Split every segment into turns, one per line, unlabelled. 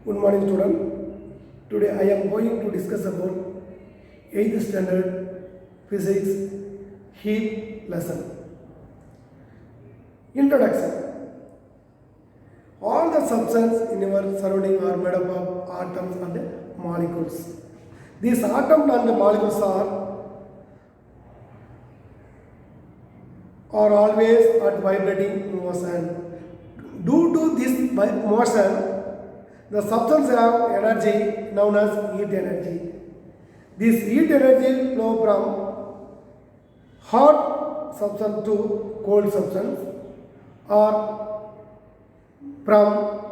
Good morning, student. Today I am going to discuss about 8th standard physics heat lesson. Introduction. All the substances in our surrounding are made up of atoms and molecules. These atoms and molecules are always at vibrating motion. Due to this motion, the substance have energy known as heat energy. This heat energy flow from hot substance to cold substance, or from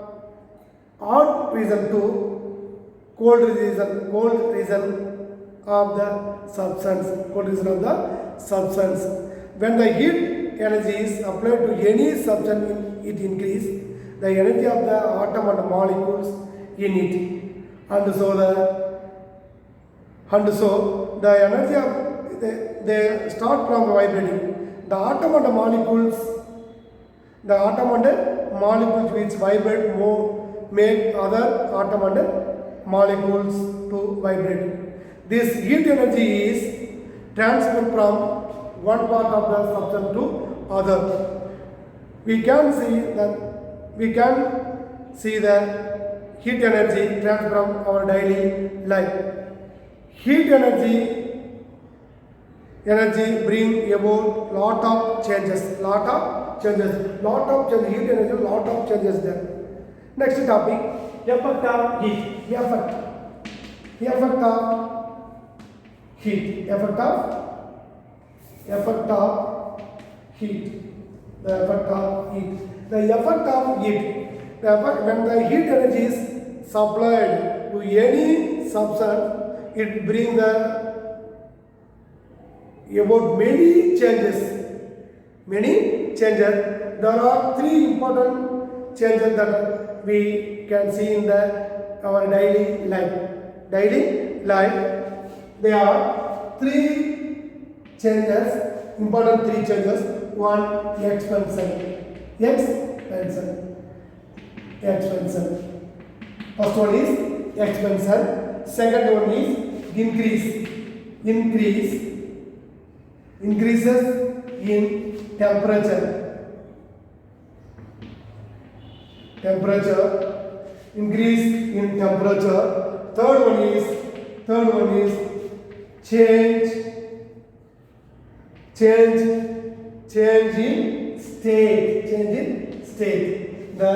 hot region to cold region of the substance. When the heat energy is applied to any substance, it increase the energy of the atom and molecules in it, and so the energy of they start from vibrating. The atom and molecules which vibrate more make other atom and molecules to vibrate. This heat energy is transferred from one part of the substance to other. We can see the heat energy transfer from our daily life. Heat energy bring about lot of changes. Heat energy, lot of changes there. Next topic, effect of heat. Effect of heat. When the heat energy is supplied to any substance, it brings about many changes. There are three important changes that we can see in our daily life. There are important three changes. One, expansion. First one is expansion. Second one is increases in temperature. Increase in temperature. Third one is change in state. The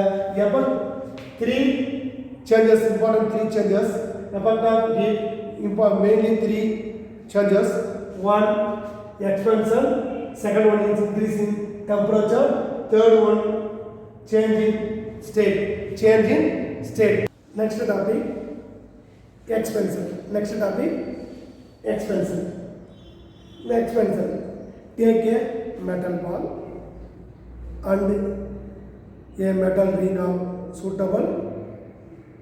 above three changes, important three changes, effect of heat, mainly three changes. One, expansion. Second one is increase in temperature. Third one, change in state. Next topic, expansion. Take a metal ball and a metal ring of suitable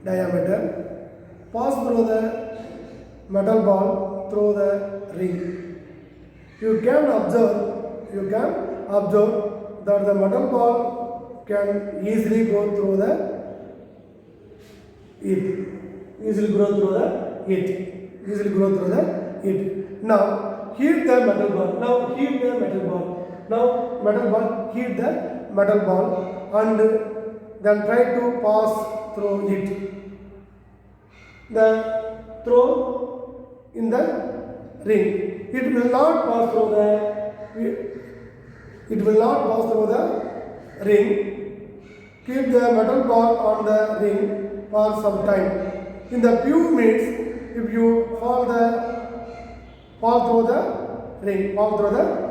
diameter. Pass through the metal ball through the ring. You can observe that the metal ball can easily go through it. Now heat the metal ball. Heat the metal ball and then try to pass through it. Throw in the ring. It will not pass through the ring. Keep the metal ball on the ring for some time. In the few minutes, if you fall through the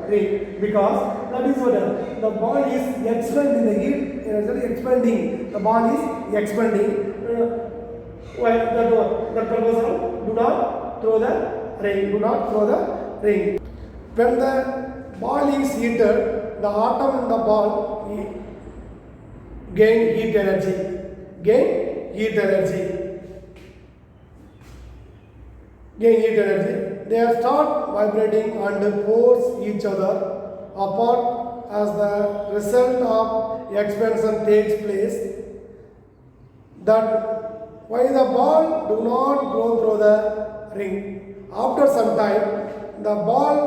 ring, because that is what the ball is expanding. The heat energy expanding. The ball is expanding. That proposal, do not throw the ring. When the ball is heated, the atom in the ball gain heat energy. They start vibrating and force each other apart as the result of expansion takes place. That Why the ball do not go through the ring? After some time, the ball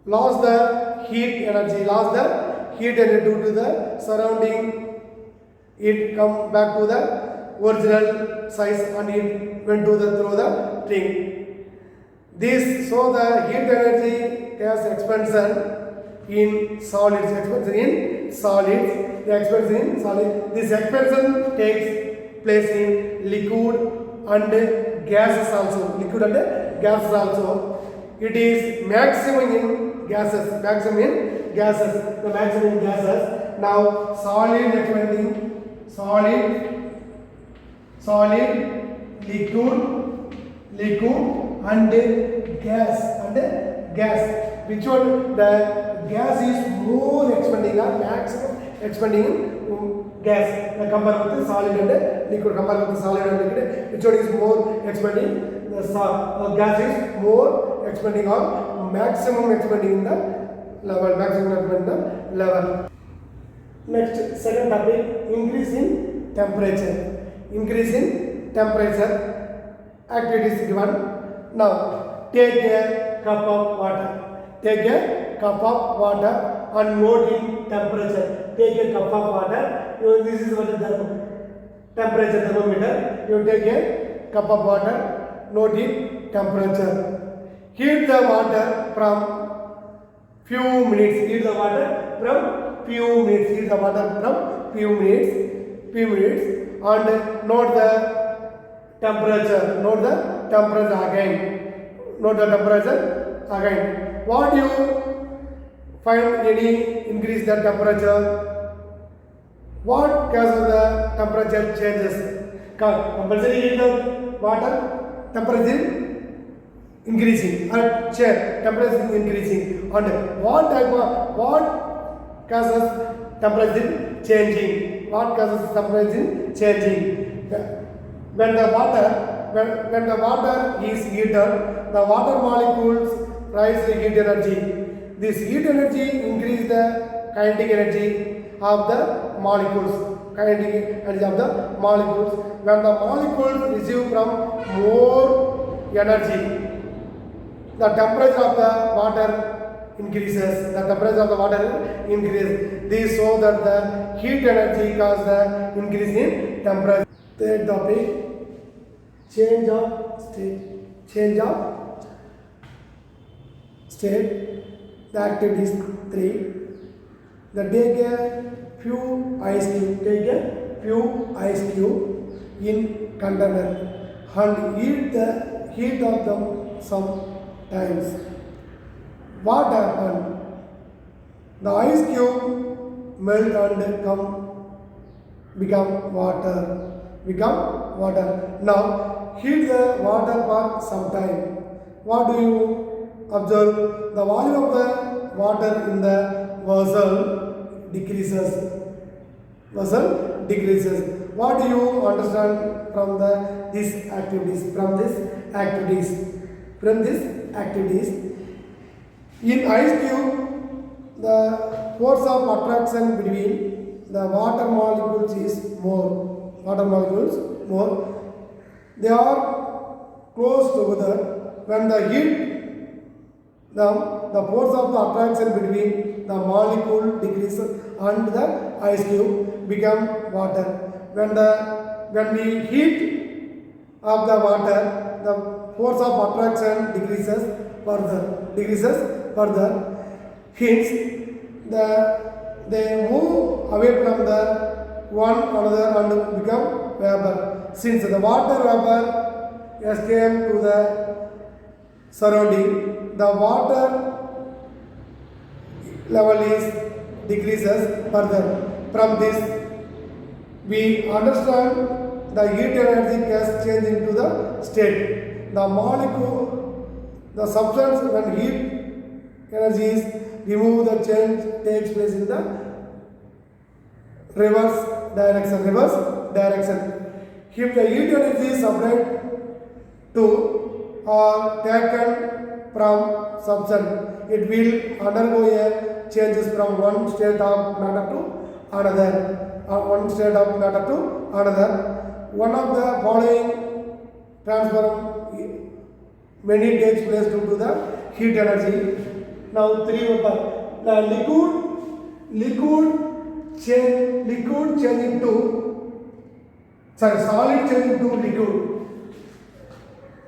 lost the heat energy due to the surrounding. It come back to the original size and it went to the through the ring. This so the heat energy has expansion in solids. The expansion in solid. This expansion takes place in liquid and gases also. It is maximum in gases. The maximum in gases. Now solid, liquid and gas. Which one? The gas is more expanding or maximum expanding in gas. The compare with the solid and liquid. Which one is more expanding? The gas is more expanding or maximum expanding in the level. Next, second topic, increase in temperature. Activities given. Now, take a cup of water. And note in temperature. Take a cup of water. This is what the temperature thermometer. You take a cup of water. Note in temperature. Heat the water from few minutes. And note the temperature. Again. What do you find any increase the temperature? What causes the temperature changes? Compulsory heat the water, temperature increasing. Temperature increasing. And what causes temperature changing? When the water is heated, the water molecules rise the heat energy. This heat energy increase the kinetic energy of the molecules. When the molecules receive from more energy, the temperature of the water increases. This so that the heat energy causes the increase in temperature. Third topic, change of state. The activities 3. Take a few ice cube in container and heat of them sometimes. What happened? The ice cube melt and become water. Now heat the water for some time. What do you observe? The volume of the water in the vessel decreases. What do you understand from these activities? In ice cube, the force of attraction between the water molecules is more. They are close together. When the heat the force of the attraction between the molecule decreases and the ice cube become water. When we heat up the water, the force of attraction decreases further. Hence, they move away from the one another and become vapor. Since the water vapor escape to the surrounding, the water level decreases further. From this, we understand the heat energy has changed into the state. The molecule, the substance when heat energy is removed, the change takes place in the reverse direction. If the heat energy is supplied to or taken from substance, it will undergo a changes from one state of matter to another. one of the following transfer many takes place due to the heat energy. Now 3 over the liquid change into solid change into liquid.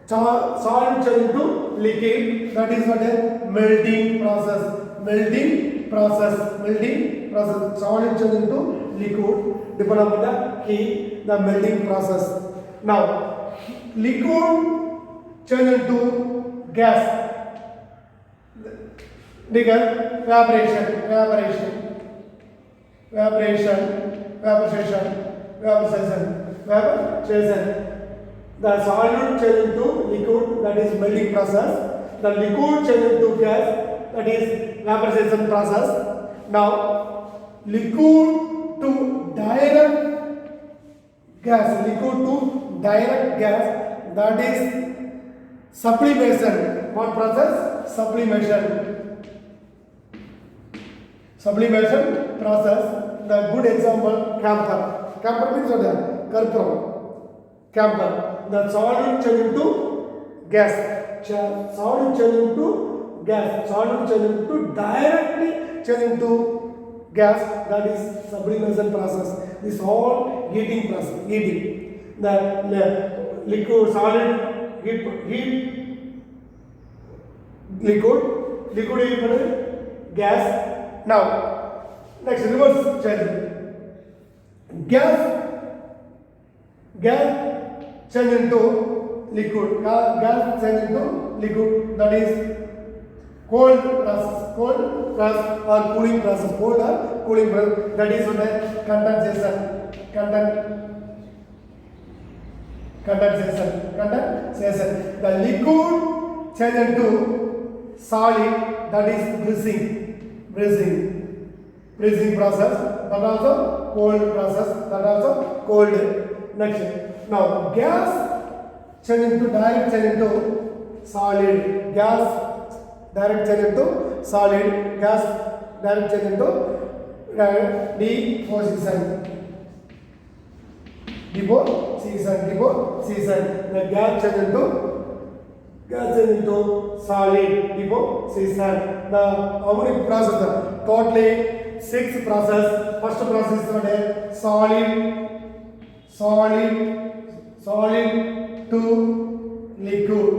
Solid change into liquid, that is what a melting process. Solid change into liquid depend upon the heat, the melting process. Now liquid change into gas, evaporation. The solid change into liquid, that is melting process. The liquid change into gas, that is evaporation process. Now liquid to direct gas, that is sublimation. What process? Sublimation process. The good example, camphor means what? Karpuram. Camphor. The solid change into gas. Solid change into directly change into gas, that is sublimation process. This all heating process. The liquid solid heat liquid gas. Now next reverse change. Gas change into liquid. That is cold process or cooling process. That is what condensation. The liquid change into solid, that is freezing process, that also cold process, Next, now gas change into direct change into solid. Gas direct change into solid. Gas direct change into deposition. The gas change into solid deposition. The how many processes? Totally 6 process. First process is solid to liquid.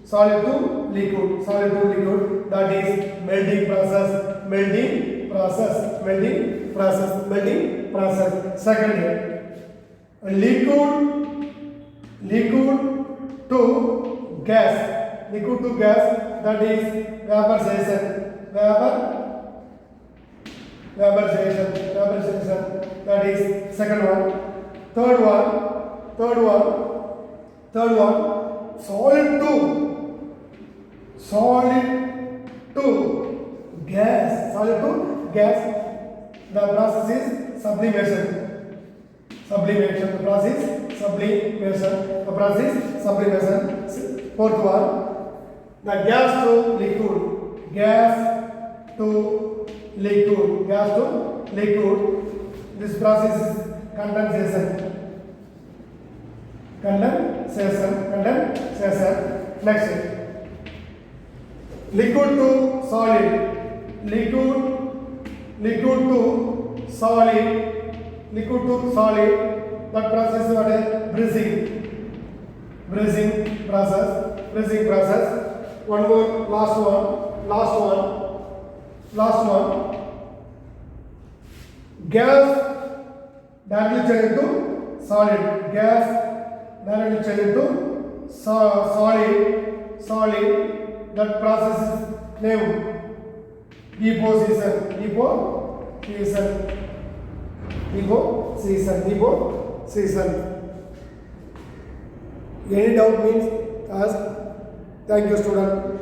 Solid to liquid. That is melting process. Second, liquid to gas. That is vaporization. That is second one. Third one, solid to gas. The process is sublimation. Fourth one, the gas to liquid. This process is condensation. Next, liquid to solid. That process is what? Freezing process. One more, last one. Gas directly change into solid. That process is named deposition. Any doubt means ask. Thank you, student.